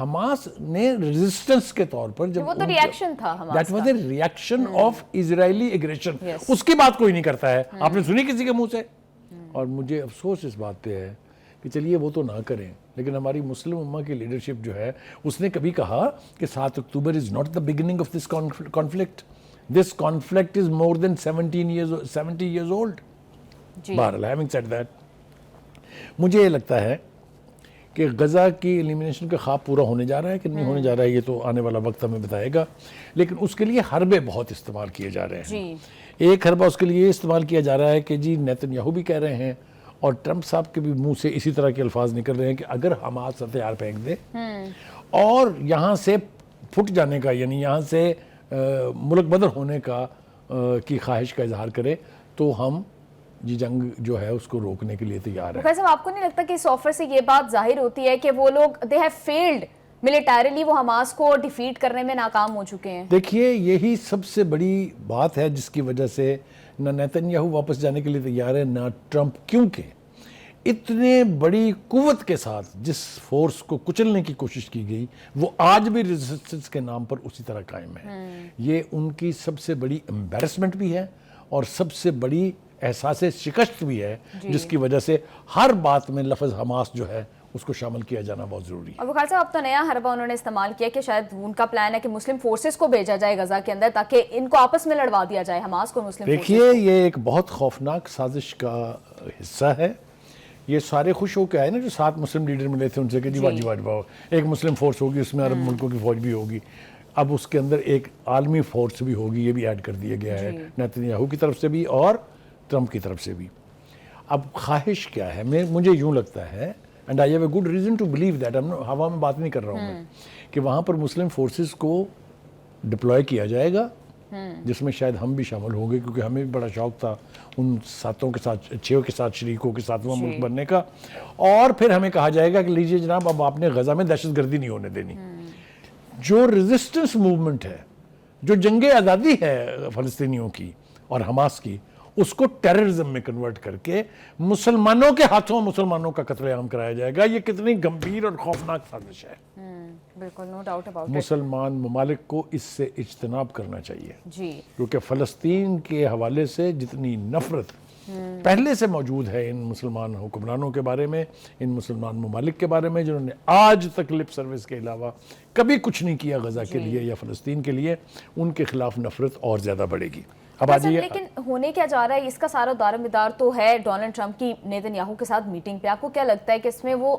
Hamas نے resistance کے طور پر جب وہ تو ریاکشن تھا Hamas that was a reaction of Israeli aggression, Yes. اس کی بات کوئی نہیں کرتا ہے. آپ نے سنی کسی کے منہ سے؟ اور مجھے افسوس اس بات پہ ہے کہ چلیے وہ تو نہ کریں، لیکن ہماری مسلم امہ کی لیڈرشپ جو ہے اس نے کبھی کہا کہ 7 October is not the beginning of this conflict, this conflict is more than 70 years old. بہرحال having said that، مجھے یہ لگتا ہے کہ غزہ کی ایلیمینیشن کا خواب پورا ہونے جا رہا ہے کہ نہیں ہونے جا رہا ہے، یہ تو آنے والا وقت ہمیں بتائے گا، لیکن اس کے لیے حربے بہت استعمال کیے جا رہے ہیں. ایک حربہ اس کے لیے استعمال کیا جا رہا ہے کہ جی نیتن یاہو بھی کہہ رہے ہیں اور ٹرمپ صاحب کے بھی منہ سے اسی طرح کے الفاظ نکل رہے ہیں کہ اگر حماس ہتھیار پھینک دے اور یہاں سے پھٹ جانے کا، یعنی یہاں سے ملک بدر ہونے کا کی خواہش کا اظہار کرے تو ہم جنگ جو ہے اس کو روکنے کے لیے تیار ہے. صاحب آپ کو نہیں لگتا کہ اس آفر سے یہ بات ظاہر ہوتی ہے کہ وہ لوگ دے ہیو فیلڈ ملیٹریلی، وہ حماس کو ڈیفیٹ کرنے میں ناکام ہو چکے ہیں؟ دیکھیے یہی سب سے بڑی بات ہے جس کی وجہ سے نہ نیتن یاہو واپس جانے کے لیے تیار ہے نہ ٹرمپ، کیونکہ اتنے بڑی قوت کے ساتھ جس فورس کو کچلنے کی کوشش کی گئی وہ آج بھی ریزسٹنس کے نام پر اسی طرح قائم ہے. یہ ان کی سب سے بڑی امبیرسمنٹ بھی ہے اور سب سے بڑی احساس شکست بھی ہے، جس کی وجہ سے ہر بات میں لفظ حماس جو ہے اس کو شامل کیا جانا بہت ضروری ہے. ابو خالد صاحب اب تو نیا حربہ انہوں نے استعمال کیا کہ شاید ان کا پلان ہے کہ مسلم فورسز کو بھیجا جائے غزہ کے اندر تاکہ ان کو آپس میں لڑوا دیا جائے، حماس کو مسلم فورسز. دیکھیے یہ ایک بہت خوفناک سازش کا حصہ ہے. یہ سارے خوش ہو کے آئے نا جو 7 مسلم لیڈر ملے تھے ان سے کہ جی واجب ایک مسلم فورس ہوگی، اس میں عرب ملکوں کی فوج بھی ہوگی، اب اس کے اندر ایک عالمی فورس بھی ہوگی، یہ بھی ایڈ کر دیا گیا ہے نیتن یاہو کی طرف سے بھی اور ٹرمپ کی طرف سے بھی. اب خواہش کیا ہے؟ مجھے یوں لگتا ہے and I have a good reason to believe that, ہوا میں بات نہیں کر رہا ہوں میں، کہ وہاں پر مسلم فورسز کو ڈپلوائے کیا جائے گا جس میں شاید ہم بھی شامل ہوں گے، کیونکہ ہمیں بھی بڑا شوق تھا ان 7 کے ساتھ 6 کے ساتھ شریکوں کے 7واں ملک بننے کا. اور پھر ہمیں کہا جائے گا کہ لیجئے جناب اب آپ نے غزہ میں دہشت گردی نہیں ہونے دینی. جو ریزسٹنس موومنٹ ہے، جو جنگ آزادی ہے فلسطینیوں کی اور حماس کی، اس کو ٹیررزم میں کنورٹ کر کے مسلمانوں کے ہاتھوں مسلمانوں کا قتل عام کرایا جائے گا. یہ کتنی گمبھیر اور خوفناک سازش ہے. بالکل، نو ڈاؤٹ اباؤٹ اٹ. مسلمان ممالک کو اس سے اجتناب کرنا چاہیے، جی، کیونکہ فلسطین کے حوالے سے جتنی نفرت پہلے سے موجود ہے ان مسلمان حکمرانوں کے بارے میں، ان مسلمان ممالک کے بارے میں جنہوں نے آج تک لپ سروس کے علاوہ کبھی کچھ نہیں کیا غزہ کے لیے یا فلسطین کے لیے، ان کے خلاف نفرت اور زیادہ بڑھے گی. اب آجائیے، لیکن ہونے کیا جا رہا ہے اس کا سارا دار مدار تو ہے ڈونلڈ ٹرمپ کی نیتن یاہو کے ساتھ میٹنگ پہ. آپ کو کیا لگتا ہے کہ اس میں وہ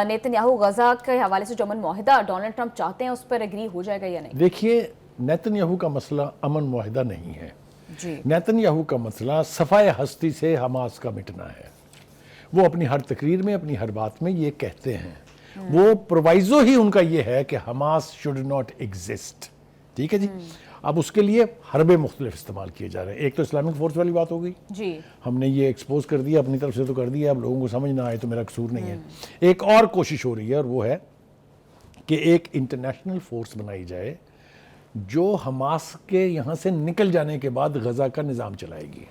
نیتن یاہو غزہ کے حوالے سے جو امن معاہدہ ڈونلڈ ٹرمپ چاہتے ہیں اس پر ایگری ہو جائے گا یا نہیں؟ دیکھیے نیتن یاہو کا مسئلہ امن معاہدہ نہیں ہے. نیتن یاہو کا مسئلہ صفائے ہستی سے حماس کا مٹنا ہے. وہ اپنی ہر تقریر میں، اپنی ہر بات میں یہ کہتے ہیں، وہ پروائزو ہی ان کا یہ ہے کہ حماس شوڈ ناٹ ایگزسٹ. ٹھیک ہے جی. اب اس کے لیے حربے مختلف استعمال کیے جا رہے ہیں. ایک تو اسلامک فورس والی بات ہو گئی، جی ہم نے یہ ایکسپوز کر دیا اپنی طرف سے تو کر دیا، اب لوگوں کو سمجھ نہ آئے تو میرا قصور نہیں ہے. ایک اور کوشش ہو رہی ہے اور وہ ہے کہ ایک انٹرنیشنل فورس بنائی جائے جو حماس کے یہاں سے نکل جانے کے بعد غزہ کا نظام چلائے گی.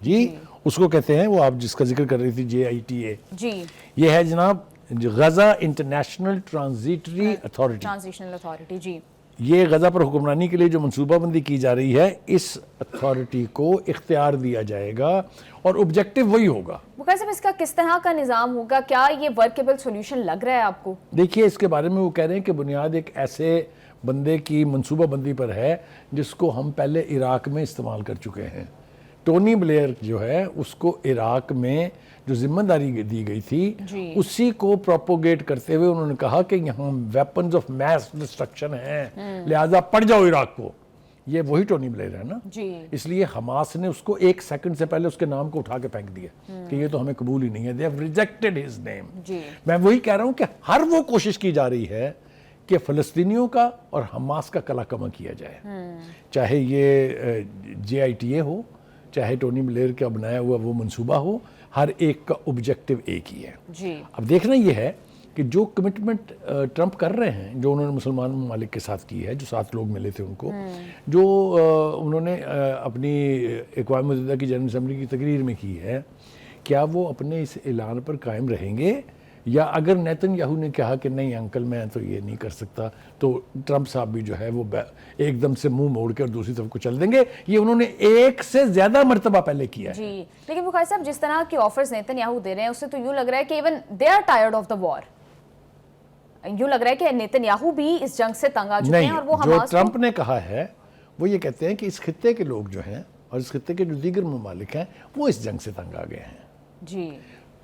جی اس کو کہتے ہیں، وہ آپ جس کا ذکر کر رہی تھی JITA، جی یہ ہے جناب Gaza international transitory authority. Transitional authority. جی یہ غزہ پر حکمرانی کے لیے جو منصوبہ بندی کی جا رہی ہے، اس اتھارٹی کو اختیار دیا جائے گا اور آبجیکٹو وہی ہوگا. بخیر صاحب اس کا کس طرح کا نظام ہوگا؟ کیا یہ ورکیبل سولوشن لگ رہا ہے آپ کو؟ دیکھیے اس کے بارے میں وہ کہہ رہے ہیں کہ بنیاد ایک ایسے بندے کی منصوبہ بندی پر ہے جس کو ہم پہلے عراق میں استعمال کر چکے ہیں. ٹونی بلیئر جو ہے اس کو عراق میں جو ذمہ داری دی گئی تھی اسی کو پروپوگیٹ کرتے ہوئے انہوں نے کہا کہ یہاں ویپنز آف میس ڈسٹرکشن ہیں، لہٰذا پڑ جاؤ عراق کو. یہ وہی ٹونی بلیئر ہے نا. اس لیے حماس نے اس کو 1 سیکنڈ سے پہلے اس کے نام کو اٹھا کے پھینک دیا کہ یہ تو ہمیں قبول ہی نہیں ہے. They have rejected his name. میں وہی کہہ رہا ہوں کہ ہر وہ کوشش کی جا رہی ہے کہ فلسطینیوں کا اور حماس کا کلا کما کیا جائے، چاہے یہ JITA ہو، چاہے ٹونی بلیئر کا بنایا ہوا وہ منصوبہ ہو، ہر ایک کا آبجیکٹو ایک ہی ہے. اب دیکھنا یہ ہے کہ جو کمٹمنٹ ٹرمپ کر رہے ہیں، جو انہوں نے مسلمان ممالک کے ساتھ کی ہے، جو 7 لوگ ملے تھے ان کو، جو انہوں نے اپنی اقوام متحدہ کی جنرل اسمبلی کی تقریر میں کی ہے، کیا وہ اپنے اس اعلان پر قائم رہیں گے یا اگر نیتن یاہو نے کہا کہ نہیں انکل میں تو یہ نہیں کر سکتا تو ٹرمپ صاحب بھی جو ہے وہ ایک دم سے منہ موڑ کے اور دوسری طرف کو چل دیں گے. یہ انہوں نے ایک سے زیادہ مرتبہ پہلے کیا ہے. جی لیکن بخاری صاحب جس طرح کے آفرز نیتن یاہو دے رہے ہیں اس سے تو یوں لگ رہا ہے کہ even they are tired of the war. یوں لگ رہا ہے کہ نیتن یاہو بھی اس جنگ سے تنگ آ چکے ہیں اور وہ جو حماس ٹرمپ نے کہا ہے وہ یہ کہتے ہیں کہ اس خطے کے لوگ جو ہیں اور اس خطے کے جو دیگر ممالک ہیں وہ اس جنگ سے تنگ آ گئے ہیں. جی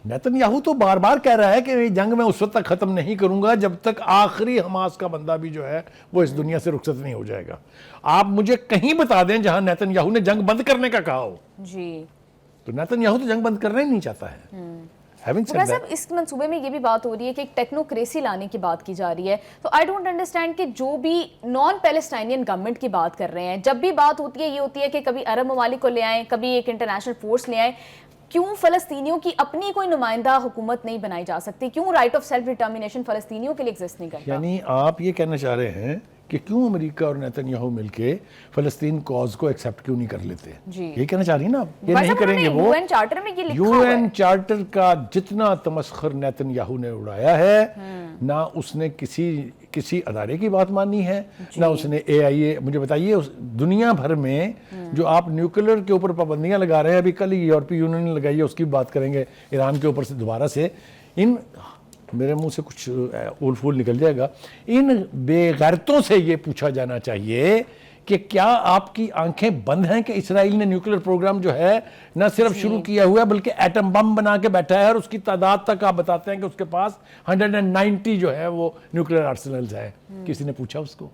نیتن یاہو تو بار بار کہہ رہا ہے کہ یہ جنگ میں اس وقت تک ختم نہیں کروں گا جب تک آخری حماس کا بندہ بھی جو ہے وہ اس دنیا سے رخصت نہیں ہو جائے گا. آپ مجھے کہیں بتا دیں جہاں نیتن یاہو نے جنگ بند کرنے کا کہا ہو. جی تو نیتن یاہو تو جنگ بند کرنا ہی نہیں چاہتا ہے. صاحب اس منصوبے میں یہ بھی بات ہو رہی ہے کہ ایک ٹیکنوکریسی لانے کی بات کی جا رہی ہے. تو آئی ڈونٹ انڈرسٹینڈ کہ جو بھی نان پیلسٹائنین گورنمنٹ کی بات کر رہے ہیں جب بھی بات ہوتی ہے یہ ہوتی ہے کہ کبھی عرب ممالک کو لے آئیں کبھی ایک انٹرنیشنل فورس لے آئیں. کیوں فلسطینیوں کی اپنی کوئی نمائندہ حکومت نہیں بنائی جا سکتی؟ کیوں رائٹ آف سیلف ڈٹرمینیشن فلسطینیوں کے لیے ایگزسٹ نہیں کرتا؟ یعنی آپ یہ کہنا چاہ رہے ہیں کہ کیوں امریکہ اور نیتن یاہو مل کے فلسطین کاز کو ایکسیپٹ کیوں نہیں کر لیتے؟ جی یہ کہنا چاہ رہی ہیں نا آپ؟ یہ نہیں کریں گے وہ. یو این چارٹر میں یہ لکھا یو ہوا ہے. این چارٹر کا جتنا تمسخر نیتن یاہو نے اڑایا ہے نہ اس نے کسی ادارے کی بات مانی ہے نہ اس نے اے آئی اے. مجھے بتائیے دنیا بھر میں جو آپ نیوکلیر کے اوپر پابندیاں لگا رہے ہیں ابھی کل ہی یورپی یونین نے لگائی ہے اس کی بات کریں گے ایران کے اوپر سے دوبارہ سے. میرے منہ سے کچھ اول پھول نکل جائے گا. ان بے غیرتوں سے یہ پوچھا جانا چاہیے کہ کیا آپ کی آنکھیں بند ہیں کہ اسرائیل نے نیوکلیر پروگرام جو ہے نہ صرف شروع کیا ہوا ہے بلکہ ایٹم بم بنا کے بیٹھا ہے اور اس کی تعداد تک آپ بتاتے ہیں کہ اس کے پاس 190 جو ہے وہ نیوکلیر آرسنلز ہیں. کسی نے پوچھا اس کو؟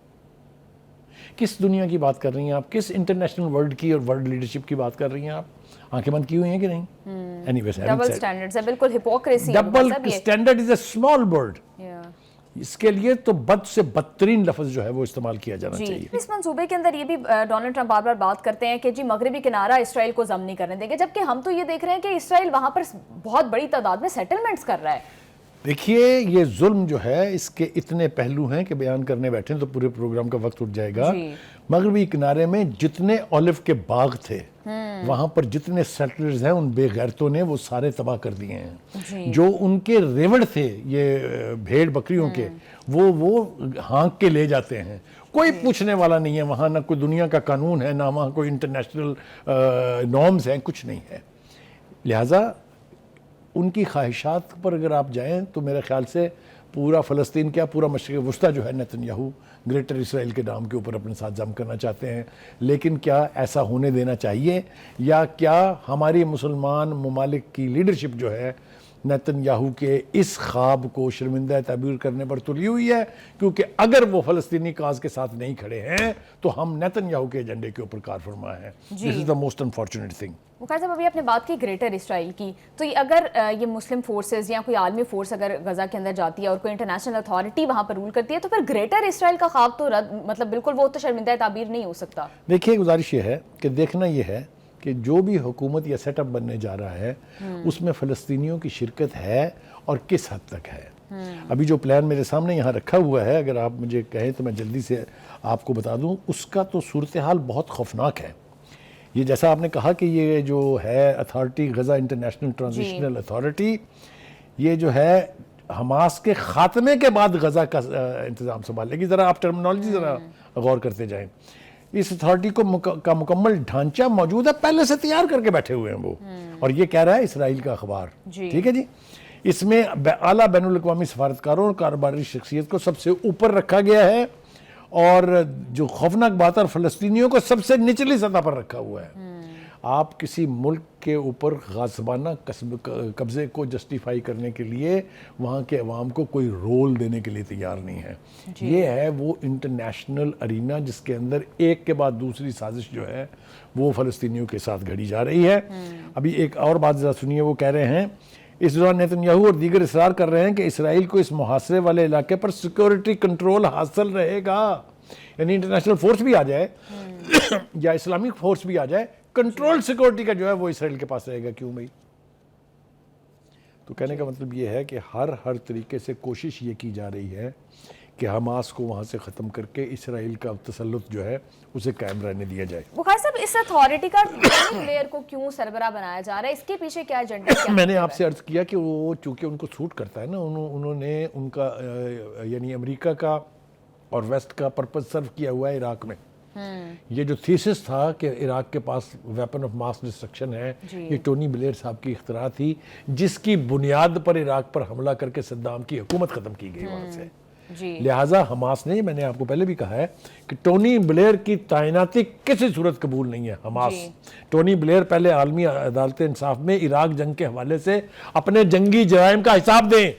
کس دنیا کی بات کر رہی ہیں آپ؟ کس انٹرنیشنل ورلڈ کی اور ورلڈ لیڈرشپ کی بات کر رہی ہیں آپ؟ آنکھیں بند کی ہوئی ہیں کہ نہیں؟ ڈبل سٹینڈرڈز ہے بالکل hypocrisy. Double standard is a small word. اس کے لیے تو بد سے بدترین لفظ جو ہے وہ استعمال کیا جانا چاہیے. اس منصوبے کے اندر یہ بھی ڈونلڈ ٹرمپ بار بار بات کرتے ہیں کہ جی مغربی کنارہ اسرائیل کو ضم نہیں کرنے دیں گے جبکہ ہم تو یہ دیکھ رہے ہیں کہ اسرائیل وہاں پر بہت بڑی تعداد میں سیٹلمنٹس کر رہا ہے. دیکھیے یہ ظلم جو ہے اس کے اتنے پہلو ہیں کہ بیان کرنے بیٹھیں تو پورے پروگرام کا وقت اٹھ جائے گا. مغربی کنارے میں جتنے اولیو کے باغ تھے وہاں پر جتنے سیٹلرز ہیں ان بے غیرتوں نے وہ سارے تباہ کر دیے ہیں. جو ان کے ریوڑ تھے یہ بھیڑ بکریوں کے وہ ہانک کے لے جاتے ہیں. کوئی پوچھنے والا نہیں ہے وہاں. نہ کوئی دنیا کا قانون ہے نہ وہاں کوئی انٹرنیشنل نارمز ہیں. کچھ نہیں ہے. لہٰذا ان کی خواہشات پر اگر آپ جائیں تو میرے خیال سے پورا فلسطین کیا پورا مشرق وسطیٰ جو ہے نیتن یاہو گریٹر اسرائیل کے نام کے اوپر اپنے ساتھ ضم کرنا چاہتے ہیں. لیکن کیا ایسا ہونے دینا چاہیے یا کیا ہماری مسلمان ممالک کی لیڈرشپ جو ہے نیتن یاہو کے اس خواب کو شرمندہ تعبیر کرنے پر تلی ہوئی ہے؟ کیونکہ اگر وہ فلسطینی کاز کے ساتھ نہیں کھڑے ہیں تو ہم نیتن یاہو کے ایجنڈے کے اوپر کار فرما ہیں. دس از دا موسٹ انفارچونیٹ تھنگ. مخیر صاحب ابھی آپ نے بات کی گریٹر اسرائیل کی تو اگر یہ مسلم فورسز یا کوئی عالمی فورس اگر غزہ کے اندر جاتی ہے اور کوئی انٹرنیشنل اتھارٹی وہاں پر رول کرتی ہے تو پھر گریٹر اسرائیل کا خواب تو مطلب بالکل وہ تو شرمندہ تعبیر نہیں ہو سکتا. دیکھیے گزارش یہ ہے کہ دیکھنا یہ ہے کہ جو بھی حکومت یا سیٹ اپ بننے جا رہا ہے اس میں فلسطینیوں کی شرکت ہے اور کس حد تک ہے. ابھی جو پلان میرے سامنے یہاں رکھا ہوا ہے اگر آپ مجھے کہیں تو میں جلدی سے آپ کو بتا دوں. اس کا تو صورتحال بہت خوفناک ہے. یہ جیسا آپ نے کہا کہ یہ جو ہے authority Gaza international transitional authority یہ جو ہے حماس کے خاتمے کے بعد غزہ کا انتظام سنبھال لے گی. ذرا آپ ٹرمنالوجی ذرا غور کرتے جائیں. اس اتھارٹی کا مکمل ڈھانچہ موجود ہے پہلے سے تیار کر کے بیٹھے ہوئے ہیں وہ. اور یہ کہہ رہا ہے اسرائیل کا اخبار. ٹھیک ہے جی. اس میں اعلیٰ بین الاقوامی سفارتکاروں اور کاروباری شخصیت کو سب سے اوپر رکھا گیا ہے اور جو خوفناک بات ہے فلسطینیوں کو سب سے نچلی سطح پر رکھا ہوا ہے. آپ کسی ملک کے اوپر غاصبانہ قبضے کو جسٹیفائی کرنے کے لیے وہاں کے عوام کو کوئی رول دینے کے لیے تیار نہیں ہے. یہ ہے وہ انٹرنیشنل ارینا جس کے اندر ایک کے بعد دوسری سازش جو ہے وہ فلسطینیوں کے ساتھ گھڑی جا رہی ہے. ابھی ایک اور بات ذرا سنیے. وہ کہہ رہے ہیں اس دوران نیتن یاہو اور دیگر اصرار کر رہے ہیں کہ اسرائیل کو اس محاصرے والے علاقے پر سیکورٹی کنٹرول حاصل رہے گا. یعنی انٹرنیشنل فورس بھی آ جائے یا اسلامک فورس بھی آ جائے کنٹرول سیکورٹی کا جو ہے وہ اسرائیل کے پاس رہے گا. کیوں بھائی؟ تو کہنے کا مطلب یہ ہے کہ ہر طریقے سے کوشش یہ کی جا رہی ہے کہ حماس کو وہاں سے ختم کر کے اسرائیل کا تسلط جو ہے اسے قائم رہنے دیا جائے. بخاری صاحب اس اتھارٹی کا ٹونی بلیئر کو کیوں سربراہ بنایا جا رہا ہے, اس کے پیچھے کیا ایجنڈا ہے؟ میں نے آپ سے عرض کیا کہ وہ چونکہ ان کو سوٹ کرتا ہے نا, انہوں نے ان کا یعنی امریکہ کا اور ویسٹ کا پرپز سرو کیا ہوا ہے عراق میں. یہ جو تھیسس تھا کہ عراق کے پاس ویپن آف ماس ڈسٹرکشن ہے, یہ ٹونی بلیئر صاحب کی اختراع تھی, جس کی بنیاد پر عراق پر حملہ کر کے صدام کی حکومت ختم کی گئی وہاں سے. لہٰذا حماس نے, میں نے آپ کو پہلے بھی کہا ہے کہ ٹونی بلیئر کی تعیناتی کسی صورت قبول نہیں ہے. حماس ٹونی بلیئر پہلے عالمی عدالت انصاف میں عراق جنگ کے حوالے سے اپنے جنگی جرائم کا حساب دیں.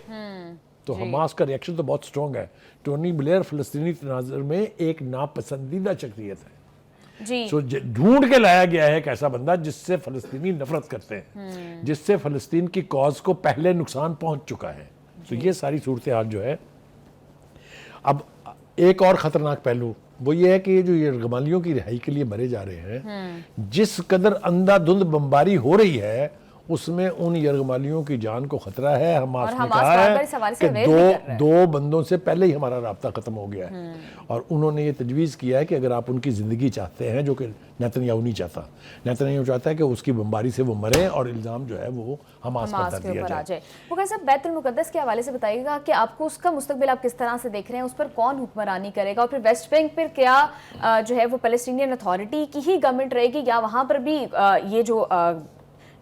تو حماس کا ریئیکشن تو بہت سٹرونگ ہے. ٹونی بلیئر فلسطینی تناظر میں ایک ناپسندیدہ شخصیت ہے. سو ڈھونڈ کے لایا گیا ہے ایک ایسا بندہ جس سے فلسطینی نفرت کرتے ہیں, جس سے فلسطین کی کاز کو پہلے نقصان پہنچ چکا ہے. تو یہ ساری صورتحال جو ہے. اب ایک اور خطرناک پہلو وہ یہ ہے کہ یہ جو یرغمالیوں کی رہائی کے لیے مرے جا رہے ہیں, جس قدر اندھا دھند بمباری ہو رہی ہے اس میں ان یرغمالیوں کی جان کو خطرہ ہے. حماس نے کہا ہے کہ دو بندوں سے پہلے ہی ہمارا رابطہ ختم ہو گیا ہے, اور انہوں نے یہ تجویز کیا ہے کہ اگر آپ ان کی زندگی چاہتے ہیں, جو کہ نیتن یاہو نہیں چاہتا, نیتن یاہو چاہتا ہے کہ اس کی بمباری سے وہ مرے اور الزام جو ہے وہ حماس پر دیا جائے. بخاری صاحب بیت المقدس کے حوالے سے بتائیے گا کہ آپ کو اس کا مستقبل آپ کس طرح سے دیکھ رہے ہیں, اس پر کون حکمرانی کرے گا, اور پھر ویسٹ بینک پر کیا جو ہے وہ پیلسٹینین اتھارٹی کی ہی گورنمنٹ رہے گی, یا وہاں پر بھی یہ جو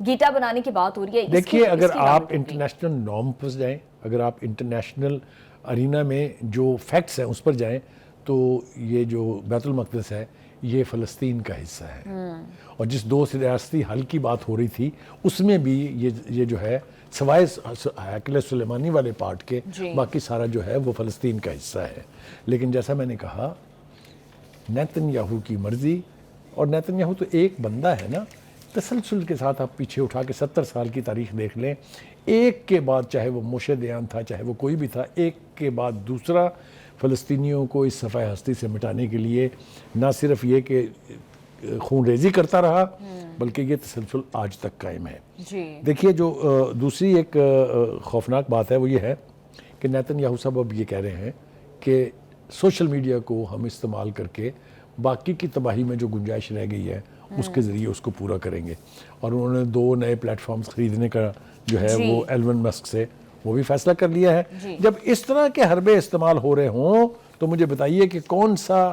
گیٹا بنانے کی بات ہو رہی ہے؟ دیکھیے, اگر آپ انٹرنیشنل نارم پر جائیں, اگر آپ انٹرنیشنل ارینا میں جو فیکٹس ہیں اس پر جائیں, تو یہ جو بیت المقدس ہے یہ فلسطین کا حصہ ہے. اور جس دو ریاستی حل کی بات ہو رہی تھی اس میں بھی یہ جو ہے سوائے ہیکل سلیمانی والے پارٹ کے باقی سارا جو ہے وہ فلسطین کا حصہ ہے. لیکن جیسا میں نے کہا, نیتن یاہو کی مرضی, اور نیتن یاہو تو ایک بندہ ہے نا, تسلسل کے ساتھ آپ پیچھے اٹھا کے 70 سال کی تاریخ دیکھ لیں, ایک کے بعد, چاہے وہ موشے دیان تھا چاہے وہ کوئی بھی تھا, ایک کے بعد دوسرا فلسطینیوں کو اس صفحہ ہستی سے مٹانے کے لیے نہ صرف یہ کہ خون ریزی کرتا رہا, بلکہ یہ تسلسل آج تک قائم ہے. دیکھیے, جو دوسری ایک خوفناک بات ہے وہ یہ ہے کہ نیتن یاہو صاحب اب یہ کہہ رہے ہیں کہ سوشل میڈیا کو ہم استعمال کر کے باقی کی تباہی میں جو گنجائش رہ گئی ہے اس کے ذریعے اس کو پورا کریں گے. اور انہوں نے 2 نئے پلیٹ فارمز خریدنے کا جو ہے وہ ایلون مسک سے وہ بھی فیصلہ کر لیا ہے. جب اس طرح کے حربے استعمال ہو رہے ہوں تو مجھے بتائیے کہ کون سا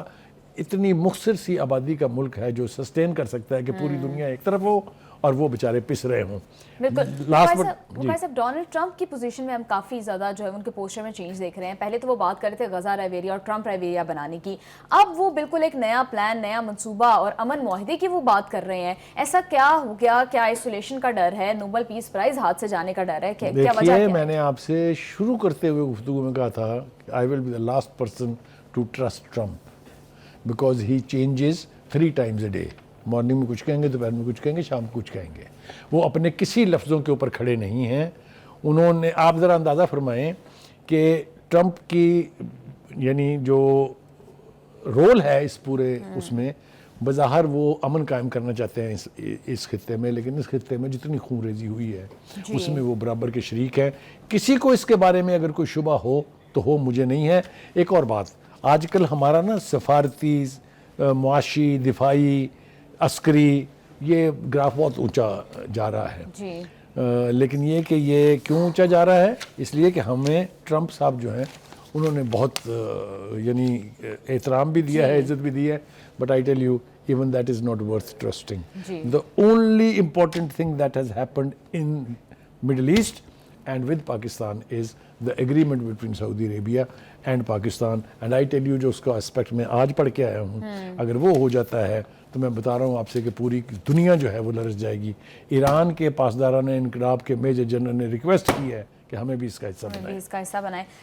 اتنی مختصر سی آبادی کا ملک ہے جو سسٹین کر سکتا ہے کہ پوری دنیا ایک طرف ہو اور وہ بیچارے پس رہے ہوں. بخاری صاحب, ڈونلڈ ٹرمپ کی پوزیشن میں ہم کافی زیادہ جو ہے ان کے پوسٹر میں چینج دیکھ رہے ہیں. پہلے تو وہ بات کر رہے تھے غزہ رائیویریا اور ٹرمپ رائیویریا بنانے کی, اب وہ بالکل ایک نیا پلان, نیا منصوبہ اور امن معاہدے کی وہ بات کر رہے ہیں. ایسا کیا ہو گیا؟ کیا آئسولیشن کا ڈر ہے؟ نوبل پیس پرائز ہاتھ سے جانے کا ڈر ہے؟ کیا وجہ ہے؟ میں نے آپ سے شروع کرتے ہوئے گفتگو میں کہا تھا I will be the last person to trust Trump because he changes 3 times a day. Morning میں کچھ کہیں گے, دوپہر میں کچھ کہیں گے, شام کو کچھ کہیں گے. وہ اپنے کسی لفظوں کے اوپر کھڑے نہیں ہیں. انہوں نے, آپ ذرا اندازہ فرمائیں کہ ٹرمپ کی یعنی جو رول ہے اس پورے اس میں, بظاہر وہ امن قائم کرنا چاہتے ہیں اس خطے میں, لیکن اس خطے میں جتنی خون ریزی ہوئی ہے اس میں وہ برابر کے شریک ہیں. کسی کو اس کے بارے میں اگر کوئی شبہ ہو تو ہو, مجھے نہیں ہے. ایک اور بات, آج کل ہمارا نا سفارتی, معاشی, دفاعی, عسکری یہ گراف بہت اونچا جا رہا ہے. لیکن یہ کہ یہ کیوں اونچا جا رہا ہے, اس لیے کہ ہمیں ٹرمپ صاحب جو ہیں انہوں نے بہت یعنی احترام بھی دیا ہے, عزت بھی دی ہے. But I tell you, even that is not worth trusting. The only important thing that has happened in Middle East and with Pakistan is the agreement between Saudi Arabia and Pakistan. And I tell you, جو اس کا aspect میں آج پڑھ کے آیا ہوں, اگر وہ ہو جاتا ہے تو میں بتا رہا ہوں آپ سے کہ پوری دنیا جو ہے وہ لرز جائے گی. ایران کے پاسداران انقلاب کے میجر جنرل نے ریکویسٹ کی ہے کہ ہمیں بھی اس کا حصہ بنائیں.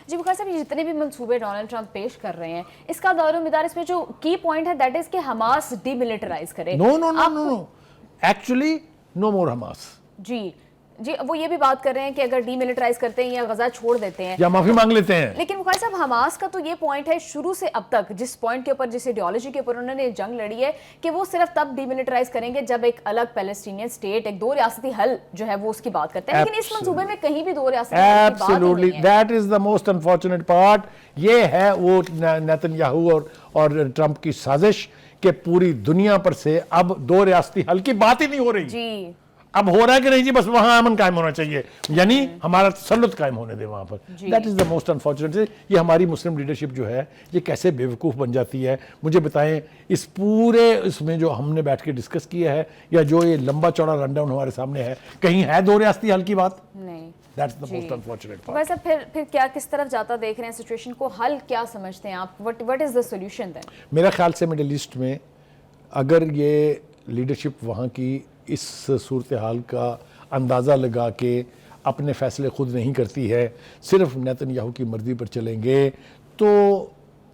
جی بخاری صاحب, یہ جتنے بھی منصوبے ڈونلڈ ٹرمپ پیش کر رہے ہیں, اس کا دار و مدار اس میں جو کی پوائنٹ ہے دیٹ از کہ حماس ڈی ملٹرائز کرے. نو ایکچولی نو مور حماس. جی, جی وہ یہ بھی بات کر رہے ہیں کہ اگر ڈی ملٹرائز کرتے ہیں یا غزہ چھوڑ دیتے ہیں یا معافی مانگ لیتے ہیں. لیکن بخاری صاحب حماس کا تو یہ پوائنٹ ہے شروع سے اب تک, جس پوائنٹ کے اوپر, جس ایڈیالوجی کے اوپر انہوں نے جنگ لڑی ہے, کہ وہ صرف تب ڈی ملٹرائز کریں گے جب ایک الگ پیلسٹینین اسٹیٹ, ایک دو ریاستی حل جو ہے وہ اس کی بات کرتے ہیں. لیکن اس منصوبے میں کہیں بھی دو ریاستی حل کی بات Absolutely, نہیں ہے. that is the most unfortunate part. یہ ہے وہ نیتن یاہو اور ٹرمپ کی سازش کہ پوری دنیا پر سے اب دو ریاستی حل کی بات ہی نہیں ہو رہی. جی اب ہو رہا ہے کہ نہیں جی بس وہاں امن قائم ہونا چاہیے, یعنی ہمارا تسلط قائم ہونے دے وہاں پر. That is the most unfortunate. یہ ہماری مسلم لیڈرشپ جو ہے یہ کیسے بے وقوف بن جاتی ہے. مجھے بتائیں اس پورے اس میں جو ہم نے بیٹھ کے ڈسکس کیا ہے یا جو یہ لمبا چوڑا رن ڈاؤن ہمارے سامنے ہے, کہیں ہے دو ریاستی حل کی بات؟ نہیں. That's the most unfortunate part. ویسے پھر کیا کس طرف جاتا دیکھ رہے ہیں سچویشن کو, حل کیا سمجھتے ہیں آپ, what is the solution then? میرا خیال سے مڈل ایسٹ میں اگر یہ لیڈرشپ وہاں کی اس صورتحال کا اندازہ لگا کے اپنے فیصلے خود نہیں کرتی ہے, صرف نیتن یاہو کی مرضی پر چلیں گے, تو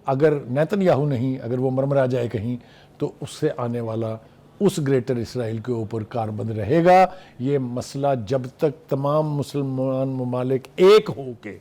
اگر نیتن یاہو نہیں, اگر وہ مرمرا جائے کہیں, تو اس سے آنے والا اس گریٹر اسرائیل کے اوپر کاربند رہے گا. یہ مسئلہ جب تک تمام مسلمان ممالک ایک ہو کے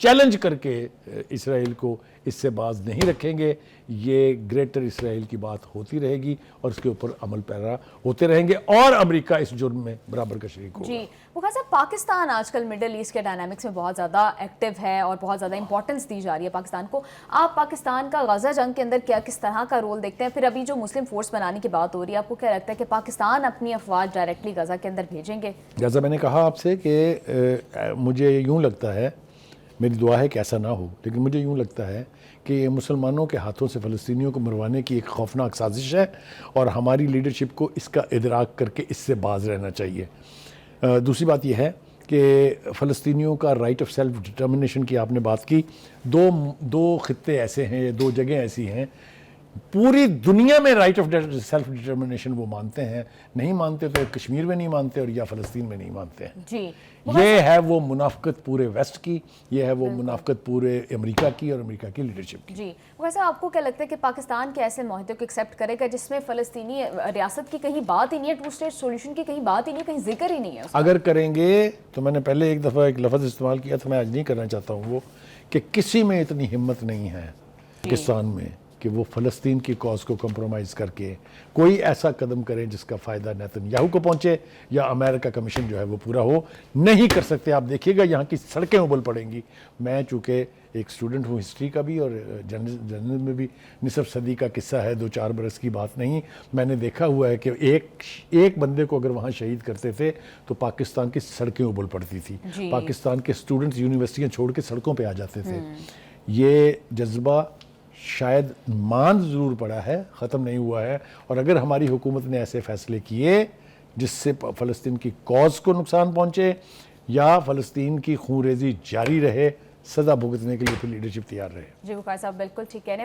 چیلنج کر کے اسرائیل کو اس سے باز نہیں رکھیں گے, یہ گریٹر اسرائیل کی بات ہوتی رہے گی اور اس کے اوپر عمل پیرا ہوتے رہیں گے, اور امریکہ اس جرم میں برابر کا شریک ہوگا. جی بخاری صاحب, پاکستان آج کل مڈل ایسٹ کے ڈائنامکس میں بہت زیادہ ایکٹیو ہے اور بہت زیادہ امپورٹنس دی جا رہی ہے پاکستان کو. آپ پاکستان کا غزہ جنگ کے اندر کس طرح کا رول دیکھتے ہیں؟ پھر ابھی جو مسلم فورس بنانے کی بات ہو رہی ہے, آپ کو کیا لگتا ہے کہ پاکستان اپنی افواج ڈائریکٹلی غزہ کے اندر بھیجیں گے؟ جیسا میں نے کہا آپ سے کہ مجھے یوں لگتا ہے, میری دعا ہے کہ ایسا نہ ہو, لیکن مجھے یوں لگتا ہے کہ یہ مسلمانوں کے ہاتھوں سے فلسطینیوں کو مروانے کی ایک خوفناک سازش ہے, اور ہماری لیڈرشپ کو اس کا ادراک کر کے اس سے باز رہنا چاہیے. دوسری بات یہ ہے کہ فلسطینیوں کا رائٹ آف سیلف ڈٹرمنیشن کی آپ نے بات کی. دو خطے ایسے ہیں, دو جگہیں ایسی ہیں, پوری دنیا میں رائٹ آف سیلف ڈٹرمنیشن وہ مانتے ہیں, نہیں مانتے تو کشمیر میں نہیں مانتے اور یا فلسطین میں نہیں مانتے ہیں. جی یہ ہے وہ منافقت پورے ویسٹ کی, یہ ہے وہ منافقت پورے امریکہ کی اور امریکہ کی لیڈرشپ کی. جی ویسے آپ کو کیا لگتا ہے کہ پاکستان کے ایسے معاہدے کو ایکسیپٹ کرے گا جس میں فلسطینی ریاست کی کہیں بات ہی نہیں ہے, ٹو اسٹیٹ سولوشن کی کہیں بات ہی نہیں, کہیں ذکر ہی نہیں ہے؟ اگر کریں گے تو میں نے پہلے ایک دفعہ ایک لفظ استعمال کیا تھا, میں آج نہیں کرنا چاہتا ہوں, وہ کہ کسی میں اتنی ہمت نہیں ہے پاکستان میں کہ وہ فلسطین کی کاز کو کمپرومائز کر کے کوئی ایسا قدم کریں جس کا فائدہ نیتن یاہو کو پہنچے یا امریکہ کا مشن جو ہے وہ پورا ہو. نہیں کر سکتے. آپ دیکھیے گا یہاں کی سڑکیں ابل پڑیں گی. میں چونکہ ایک اسٹوڈنٹ ہوں ہسٹری کا بھی اور جرنل میں بھی, نصف صدی کا قصہ ہے, 2-4 برس کی بات نہیں. میں نے دیکھا ہوا ہے کہ ایک بندے کو اگر وہاں شہید کرتے تھے تو پاکستان کی سڑکیں ابل پڑتی تھی. پاکستان کے اسٹوڈنٹس یونیورسٹیاں چھوڑ کے سڑکوں پہ آ جاتے تھے. یہ جذبہ شاید مان ضرور پڑا ہے, ختم نہیں ہوا ہے, اور اگر ہماری حکومت نے ایسے فیصلے کیے جس سے فلسطین کی کاز کو نقصان پہنچے یا فلسطین کی خون ریزی جاری رہے, سزا بھگتنے کے لیے پھر لیڈرشپ تیار رہے. جی بخاری صاحب بالکل ٹھیک کہہ رہے ہیں.